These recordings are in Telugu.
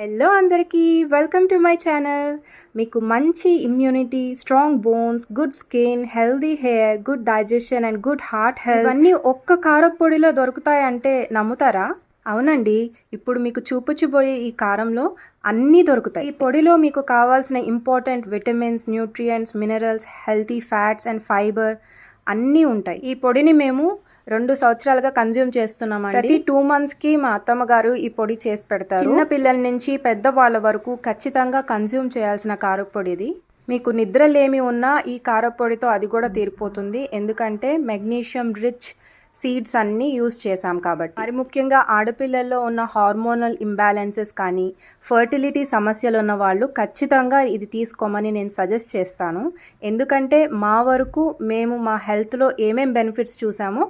హలో అందరికీ వెల్కమ్ టు మై ఛానల్. మీకు మంచి immunity, strong bones, good skin, healthy hair, good digestion and good heart health ఇవన్నీ ఒక్క కారప్పొడిలో దొరుకుతాయంటే నమ్ముతారా? అవునండి, ఇప్పుడు మీకు చూపించబోయే ఈ కారంలో అన్నీ దొరుకుతాయి. ఈ పొడిలో మీకు కావాల్సిన important vitamins, nutrients, minerals, healthy fats and fibre అన్నీ ఉంటాయి. ఈ పొడిని మేము 2 సంవత్సరాలుగా కన్జ్యూమ్ చేస్తున్నామండి. ప్రతి 2 monthsకి మా అత్తమ్మ గారు ఈ పొడి చేసి పెడతారు. చిన్న పిల్లల నుంచి పెద్దవాళ్ళ వరకు ఖచ్చితంగా కన్జ్యూమ్ చేయాల్సిన కారప్పొడి ఇది. మీకు నిద్రలేమి ఉన్నా ఈ కారప్పొడితో అది కూడా తీరిపోతుంది. ఎందుకంటే మెగ్నీషియం రిచ్ సీడ్స్ అన్నీ యూజ్ చేసాం కాబట్టి. మరి ముఖ్యంగా ఆడపిల్లల్లో ఉన్న హార్మోనల్ ఇంబ్యాలెన్సెస్ కానీ, ఫర్టిలిటీ సమస్యలు ఉన్న వాళ్ళు ఖచ్చితంగా ఇది తీసుకోమని నేను సజెస్ట్ చేస్తాను. ఎందుకంటే మా వరకు మేము మా హెల్త్లో ఏమేం బెనిఫిట్స్ చూసామో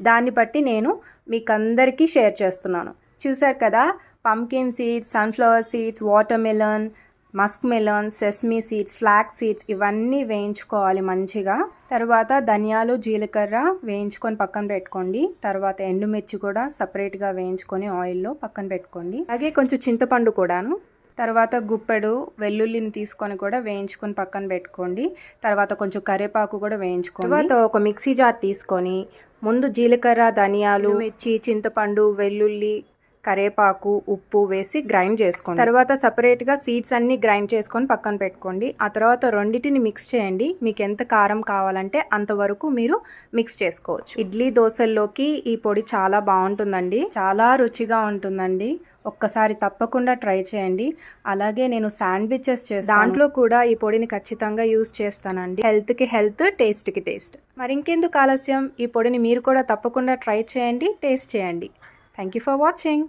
దాన్ని బట్టి నేను మీకు అందరికీ షేర్ చేస్తున్నాను. చూసారు కదా, pumpkin seeds, sunflower seeds, water melon, Musk melon, sesame seeds, flax seeds ఇవన్నీ వేయించుకోవాలి మంచిగా. తర్వాత ధనియాలు, జీలకర్ర వేయించుకొని పక్కన పెట్టుకోండి. తర్వాత ఎండుమిర్చి కూడా సపరేట్గా వేయించుకొని ఆయిల్లో పక్కన పెట్టుకోండి. అలాగే కొంచెం చింతపండు కూడాను. తర్వాత గుప్పెడు వెల్లుల్లిని తీసుకొని కూడా వేయించుకొని పక్కన పెట్టుకోండి. తర్వాత కొంచెం కరివేపాకు కూడా వేయించుకోండి. తర్వాత ఒక మిక్సీ జార్ తీసుకొని ముందు జీలకర్ర, ధనియాలు, మిర్చి, చింతపండు, వెల్లుల్లి, కరేపాకు, ఉప్పు వేసి గ్రైండ్ చేసుకోండి. తర్వాత సపరేట్గా సీడ్స్ అన్నీ గ్రైండ్ చేసుకొని పక్కన పెట్టుకోండి. ఆ తర్వాత రెండింటిని మిక్స్ చేయండి. మీకు ఎంత కారం కావాలంటే అంతవరకు మీరు మిక్స్ చేసుకోవచ్చు. ఇడ్లీ, దోశల్లోకి ఈ పొడి చాలా బాగుంటుందండి, చాలా రుచిగా ఉంటుందండి. ఒక్కసారి తప్పకుండా ట్రై చేయండి. అలాగే నేను శాండ్విచెస్ చేస్తాను, దాంట్లో కూడా ఈ పొడిని ఖచ్చితంగా యూజ్ చేస్తానండి. హెల్త్కి హెల్త్, టేస్ట్కి టేస్ట్. మరి ఇంకెందుకు ఆలస్యం, ఈ పొడిని మీరు కూడా తప్పకుండా ట్రై చేయండి, టేస్ట్ చేయండి. Thank you for watching.